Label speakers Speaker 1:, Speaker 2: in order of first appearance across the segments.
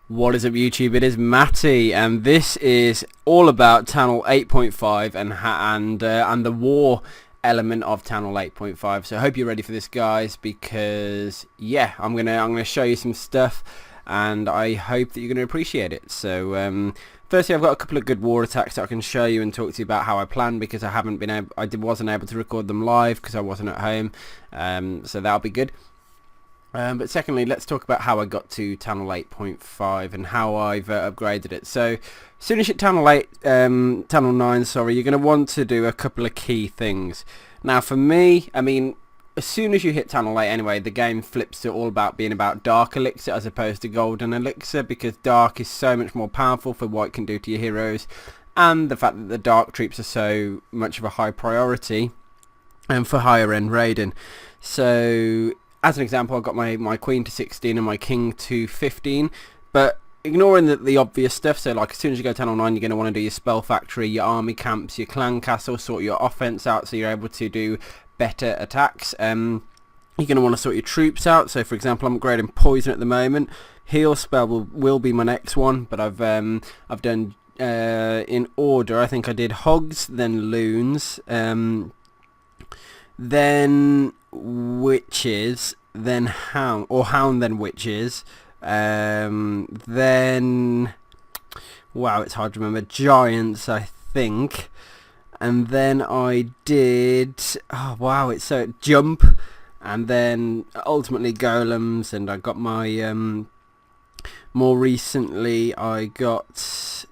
Speaker 1: What is up, YouTube? It is Matty, and this is all about Channel 8.5 and the war element of Channel 8.5. So I hope you're ready for this, guys, because yeah, I'm gonna show you some stuff, and I hope that you're gonna appreciate it. So firstly, I've got a couple of good war attacks that I can show you and talk to you about how I planned, because I wasn't able to record them live because I wasn't at home. So that'll be good. But secondly, let's talk about how I got to Channel 8.5 and how I've upgraded it. So as soon as you hit Channel 9, sorry, you're going to want to do a couple of key things. Now for me, I mean, as soon as you hit Channel 8 anyway, the game flips to all about being about Dark Elixir as opposed to Golden Elixir, because Dark is so much more powerful for what it can do to your heroes, and the fact that the Dark troops are so much of a high priority and for higher end raiding. So as an example, I've got my Queen to 16 and my King to 15, but ignoring the obvious stuff, so like as soon as you go to Channel 9, you're going to want to do your Spell Factory, your Army Camps, your Clan Castle, sort your offense out so you're able to do better attacks. You're going to want to sort your troops out, so for example, I'm upgrading Poison at the moment. Heal Spell will be my next one, but I've done in order. I think I did Hogs, then Loons, then Witches, then Hound, or Hound then Witches, then, wow, it's hard to remember, Giants, I think, and then I did, oh wow, it's so, Jump, and then ultimately Golems, and I got my, more recently I got,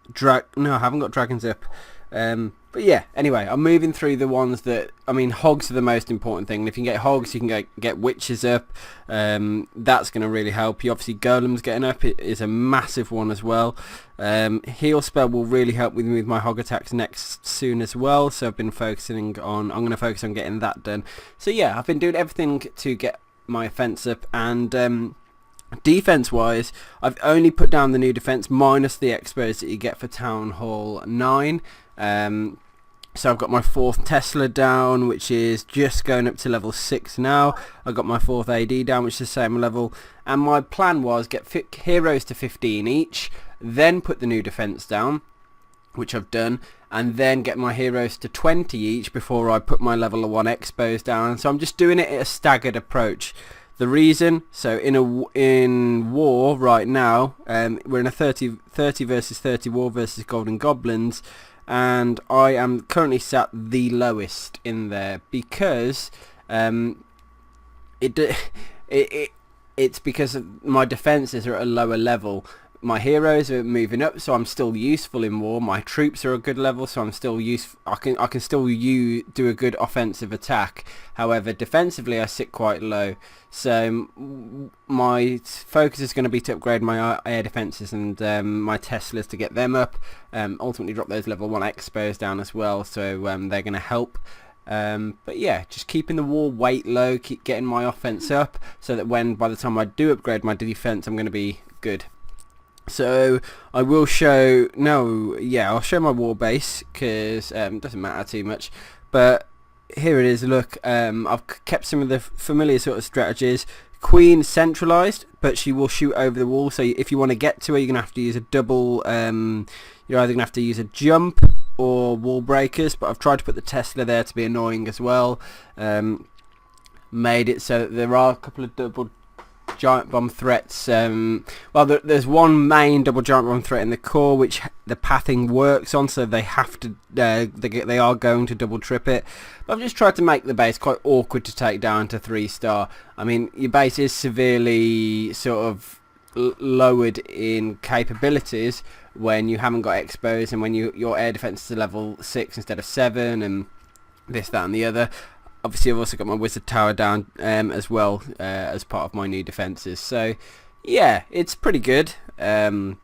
Speaker 1: no, I haven't got Dragons up, but yeah, anyway, I'm moving through the ones that, I mean, Hogs are the most important thing. If you can get Hogs, you can get Witches up. That's going to really help you. Obviously, Golems getting up is a massive one as well. Heal Spell will really help with me with my Hog attacks next soon as well. So I've been focusing on, I'm going to focus on getting that done. So yeah, I've been doing everything to get my offense up, and defense wise, I've only put down the new defense minus the expos that you get for Town Hall 9. So I've got my 4th Tesla down, which is just going up to level 6 now. I've got my 4th AD down, which is the same level, and my plan was get heroes to 15 each, then put the new defense down, which I've done, and then get my heroes to 20 each before I put my level 1 expos down. So I'm just doing it at a staggered approach. The reason, so in war right now, we're in a 30 versus 30 war versus Golden Goblins, and I am currently sat the lowest in there because it's because my defenses are at a lower level. My heroes are moving up, so I'm still useful in war. My troops are a good level, so I'm still useful. I can still do a good offensive attack. However, defensively, I sit quite low. So my focus is going to be to upgrade my air defenses and my Teslas to get them up. Ultimately, drop those level 1 expos down as well, so they're going to help. But yeah, just keeping the war weight low, keep getting my offense up, so that by the time I do upgrade my defense, I'm going to be good. So I will show, I'll show my war base, because it doesn't matter too much, but here it is. Look, I've kept some of the familiar sort of strategies. Queen centralized, but she will shoot over the wall, so if you want to get to her, you're going to have to use a double, you're either going to have to use a jump or wall breakers, but I've tried to put the Tesla there to be annoying as well. Made it so that there are a couple of double giant bomb threats. Well, there's one main double giant bomb threat in the core which the pathing works on, so they have to they are going to double trip it. But I've just tried to make the base quite awkward to take down to 3-star. I mean, your base is severely sort of lowered in capabilities when you haven't got expos, and when your air defense is level 6 instead of 7, and this, that and the other. Obviously, I've also got my Wizard Tower down as well as part of my new defences. So, yeah, it's pretty good. And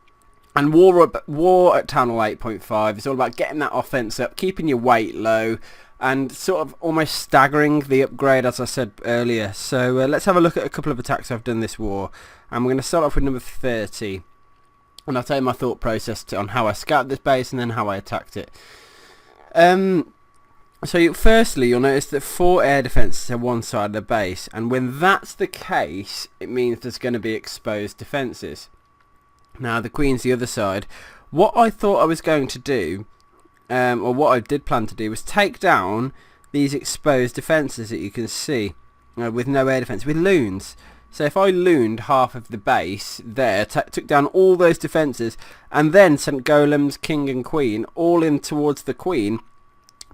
Speaker 1: war at Town Hall 8.5 is all about getting that offense up, keeping your weight low, and sort of almost staggering the upgrade, as I said earlier. So let's have a look at a couple of attacks I've done this war. And we're going to start off with number 30. And I'll tell you my thought process on how I scouted this base and then how I attacked it. So firstly, you'll notice that 4 air defences are one side of the base, and when that's the case, it means there's going to be exposed defences. Now the queen's the other side. What I thought I was going to do, or what I did plan to do, was take down these exposed defences that you can see with no air defence, with loons. So if I looned half of the base there, took down all those defences, and then sent golems, king and queen all in towards the queen,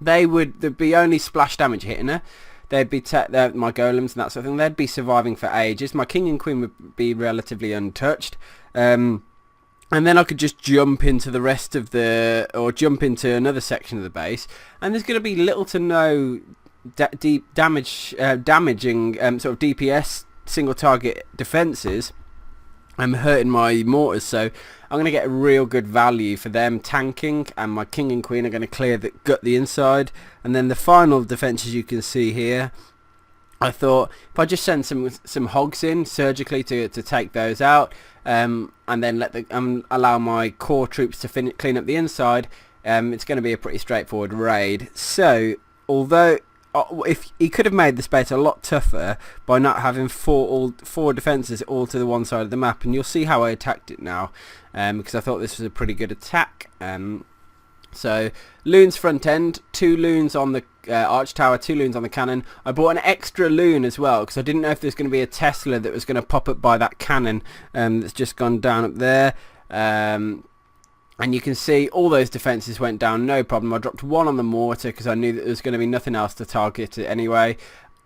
Speaker 1: there'd be only splash damage hitting her. They'd be my golems and that sort of thing. They'd be surviving for ages. My king and queen would be relatively untouched. And then I could just jump into the rest of or jump into another section of the base, and there's going to be little to no damaging sort of DPS single target defences. I'm hurting my mortars, so I'm going to get a real good value for them tanking, and my king and queen are going to gut the inside. And then the final defences you can see here, I thought if I just send some hogs in surgically to take those out, and then allow my core troops to clean up the inside, it's going to be a pretty straightforward raid. So although if he could have made the space a lot tougher by not having four defences all to the one side of the map, and you'll see how I attacked it now, because I thought this was a pretty good attack. So loons front end, 2 loons on the arch tower, 2 loons on the cannon. I bought an extra loon as well because I didn't know if there's going to be a Tesla that was going to pop up by that cannon that's just gone down up there. And you can see all those defences went down, no problem. I dropped 1 on the mortar because I knew that there was going to be nothing else to target it anyway.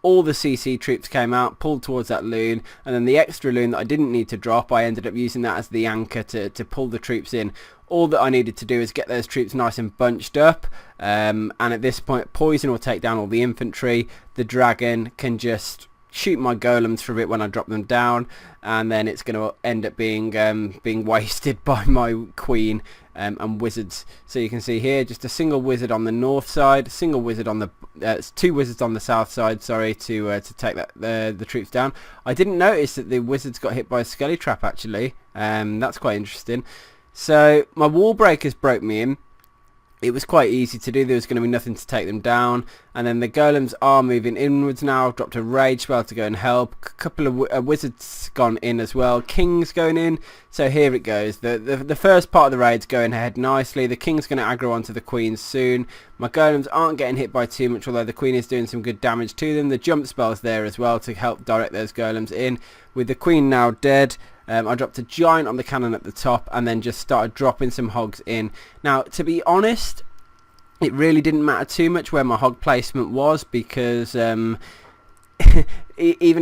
Speaker 1: All the CC troops came out, pulled towards that loon, and then the extra loon that I didn't need to drop, I ended up using that as the anchor to pull the troops in. All that I needed to do is get those troops nice and bunched up, and at this point poison will take down all the infantry. The dragon can just shoot my golems for a bit when I drop them down, and then it's going to end up being wasted by my queen and wizards. So you can see here just a single wizard on the north side, single wizard on the 2 wizards on the south side, sorry, to take the troops down. I didn't notice that the wizards got hit by a skelly trap actually. That's quite interesting. So my wall breakers broke me in. It was quite easy to do. There was going to be nothing to take them down. And then the golems are moving inwards now. I've dropped a rage spell to go and help. A couple of wizards gone in as well. King's going in. So here it goes. The first part of the raid's going ahead nicely. The king's going to aggro onto the queen soon. My golems aren't getting hit by too much, although the queen is doing some good damage to them. The jump spell's there as well to help direct those golems in. With the queen now dead, I dropped a giant on the cannon at the top and then just started dropping some hogs in. Now, to be honest, it really didn't matter too much where my hog placement was because even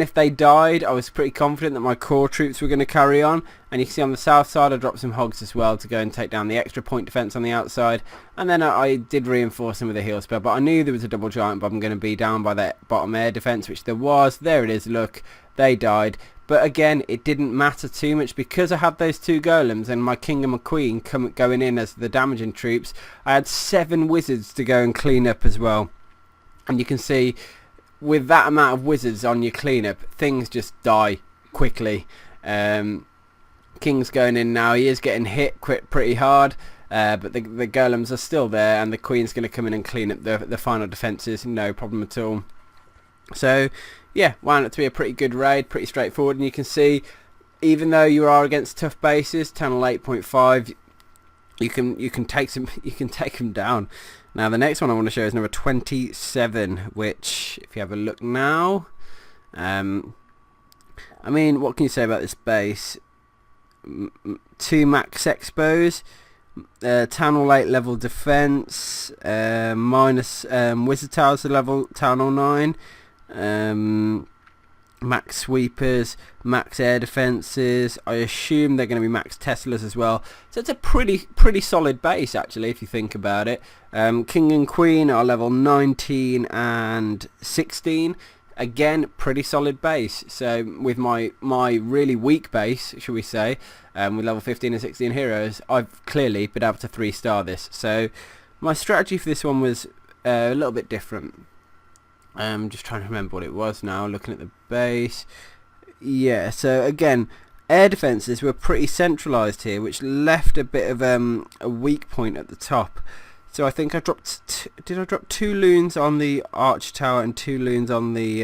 Speaker 1: if they died, I was pretty confident that my core troops were going to carry on. And you can see on the south side I dropped some hogs as well to go and take down the extra point defence on the outside. And then I did reinforce them with a heal spell, but I knew there was a double giant bomb going to be down by that bottom air defence, which there was. There it is, look, they died. But again, it didn't matter too much because I had those 2 golems and my king and my queen going in as the damaging troops. I had 7 wizards to go and clean up as well. And you can see with that amount of wizards on your cleanup, things just die quickly. King's going in now. He is getting hit pretty hard. But the golems are still there and the queen's going to come in and clean up the final defences. No problem at all. So yeah, wound up to be a pretty good raid, pretty straightforward. And you can see, even though you are against tough bases, TH8.5, you can take them down. Now the next one I want to show is number 27, which if you have a look now, I mean, what can you say about this base? 2 max expos, Town Hall 8 level defense, minus wizard towers to level Town Hall 9. Max sweepers, max air defenses. I assume they're going to be max Teslas as well. So it's a pretty solid base actually if you think about it. King and Queen are level 19 and 16. Again, pretty solid base. So with my really weak base, should we say, with level 15 and 16 heroes, I've clearly been able to 3-star this. So my strategy for this one was a little bit different. Just trying to remember what it was now, looking at the base. Yeah, so again, air defences were pretty centralised here, which left a bit of a weak point at the top. So I think I dropped, did I drop 2 loons on the arch tower and 2 loons on the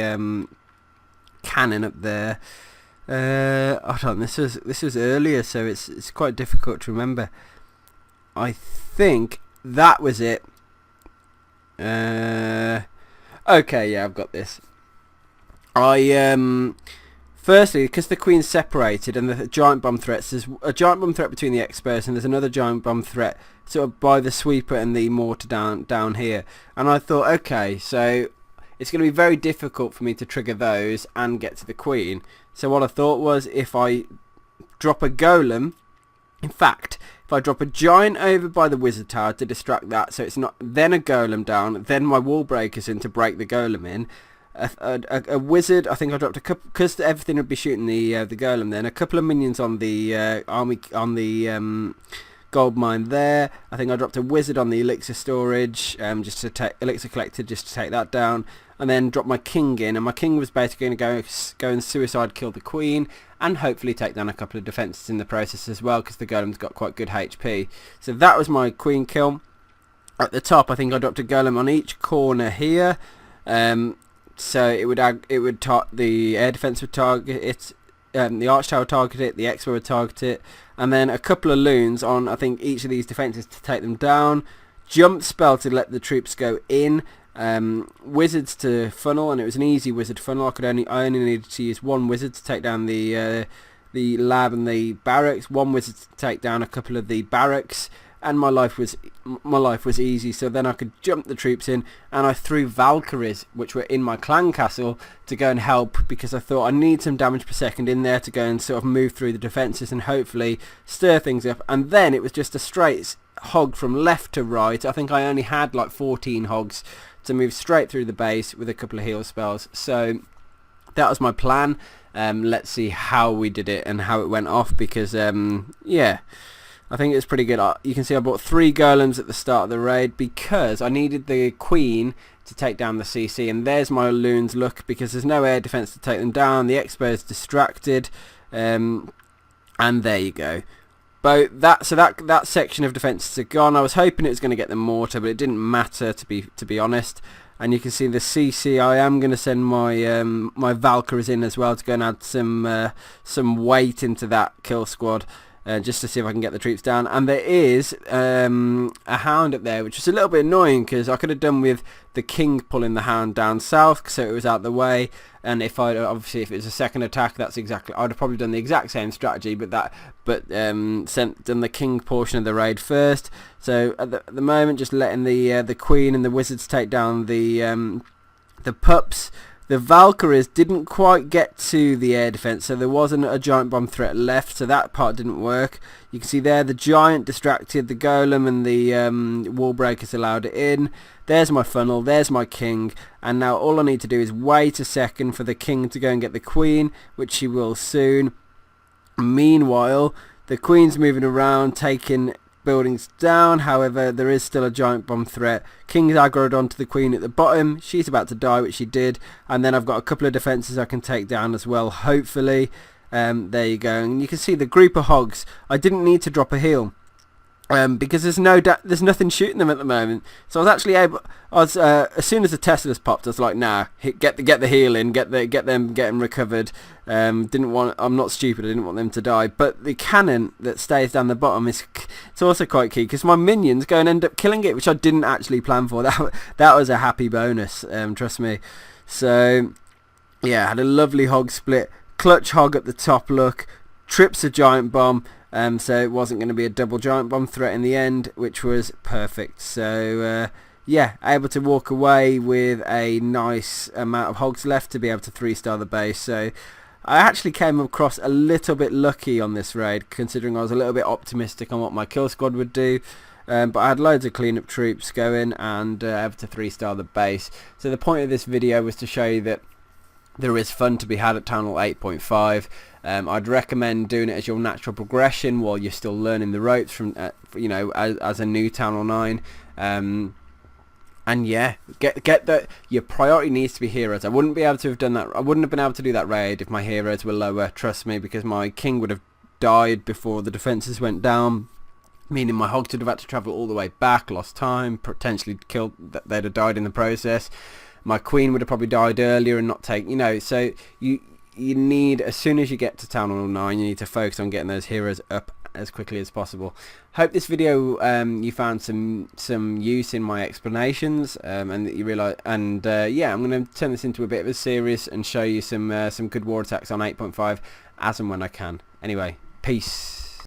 Speaker 1: cannon up there? Hold on, this was earlier, so it's quite difficult to remember. I think that was it. Okay, yeah, I've got this. Firstly, because the queen's separated and the giant bomb threats, there's a giant bomb threat between the experts and there's another giant bomb threat sort of by the sweeper and the mortar down here. And I thought, okay, so it's going to be very difficult for me to trigger those and get to the queen. So what I thought was, if I drop a golem, in fact, if I drop a giant over by the wizard tower to distract that, so it's not, then a golem down, then my wall breakers in to break the golem in. A wizard, I think I dropped a couple, because everything would be shooting the golem then, a couple of minions on the army, on the gold mine there. I think I dropped a wizard on the elixir storage, just to take elixir collected, just to take that down, and then dropped my king in, and my king was basically going to go and suicide kill the queen and hopefully take down a couple of defences in the process as well, because the golem's got quite good HP. So that was my queen kill. At the top, I think I dropped a golem on each corner here. So the air defense would target it, the arch tower would target it, the expo would target it, and then a couple of loons on, I think, each of these defences to take them down. Jump spell to let the troops go in. Wizards to funnel, and it was an easy wizard funnel. I only needed to use one wizard to take down the lab and the barracks, one wizard to take down a couple of the barracks, and my life was easy. So then I could jump the troops in, and I threw Valkyries, which were in my clan castle, to go and help, because I thought I need some damage per second in there to go and sort of move through the defences and hopefully stir things up. And then it was just a straight hog from left to right. I think I only had like 14 hogs to move straight through the base with a couple of heal spells. So that was my plan. Let's see how we did it and how it went off, because yeah, I think it's pretty good. You can see I bought 3 golems at the start of the raid because I needed the queen to take down the CC, and there's my loons, look, because there's no air defense to take them down. The expo is distracted, and there you go. But that section of defences are gone. I was hoping it was going to get the mortar, but it didn't matter, to be honest. And you can see the CC. I am going to send my my Valkyries in as well to go and add some weight into that kill squad, just to see if I can get the troops down. And there is a hound up there, which is a little bit annoying, because I could have done with the king pulling the hound down south, so it was out the way. And if it was a second attack, I'd have probably done the exact same strategy, but done the king portion of the raid first. So at the moment, just letting the queen and the wizards take down the pups. The Valkyries didn't quite get to the air defense, so there wasn't a giant bomb threat left, so that part didn't work. You can see there the giant distracted the golem, and the wall breakers allowed it in. There's my funnel, there's my king, and now all I need to do is wait a second for the king to go and get the queen, which she will soon. Meanwhile, the queen's moving around, taking buildings down. However, there is still a giant bomb threat. King's aggroed onto the queen at the bottom. She's about to die, which she did. And then I've got a couple of defences I can take down as well, hopefully. There you go. And you can see the group of hogs. I didn't need to drop a heal, because there's nothing shooting them at the moment. So I was actually able. As soon as the Teslas popped, I was like, nah, get the heal in, get them recovered. I'm not stupid. I didn't want them to die. But the cannon that stays down the bottom it's also quite key, because my minions go and end up killing it, which I didn't actually plan for. That was a happy bonus. Trust me. So yeah, had a lovely hog split. Clutch hog at the top. Look, trips a giant bomb. So it wasn't going to be a double giant bomb threat in the end, which was perfect. So yeah, able to walk away with a nice amount of hogs left to be able to 3-star the base. So I actually came across a little bit lucky on this raid, considering I was a little bit optimistic on what my kill squad would do. But I had loads of cleanup troops going and able to 3-star the base. So the point of this video was to show you that there is fun to be had at Town Hall 8.5. I'd recommend doing it as your natural progression while you're still learning the ropes from, as a new Town Hall 9. And yeah, your priority needs to be heroes. I wouldn't be able to have done that. I wouldn't have been able to do that raid if my heroes were lower. Trust me, because my king would have died before the defences went down, meaning my hogs would have had to travel all the way back, lost time, potentially killed. They'd have died in the process. My queen would have probably died earlier and not taken. So you need, as soon as you get to Town Hall 9, you need to focus on getting those heroes up as quickly as possible. Hope this video you found some use in my explanations, and that you realise. And yeah, I'm going to turn this into a bit of a series and show you some good war attacks on 8.5 as and when I can. Anyway, peace.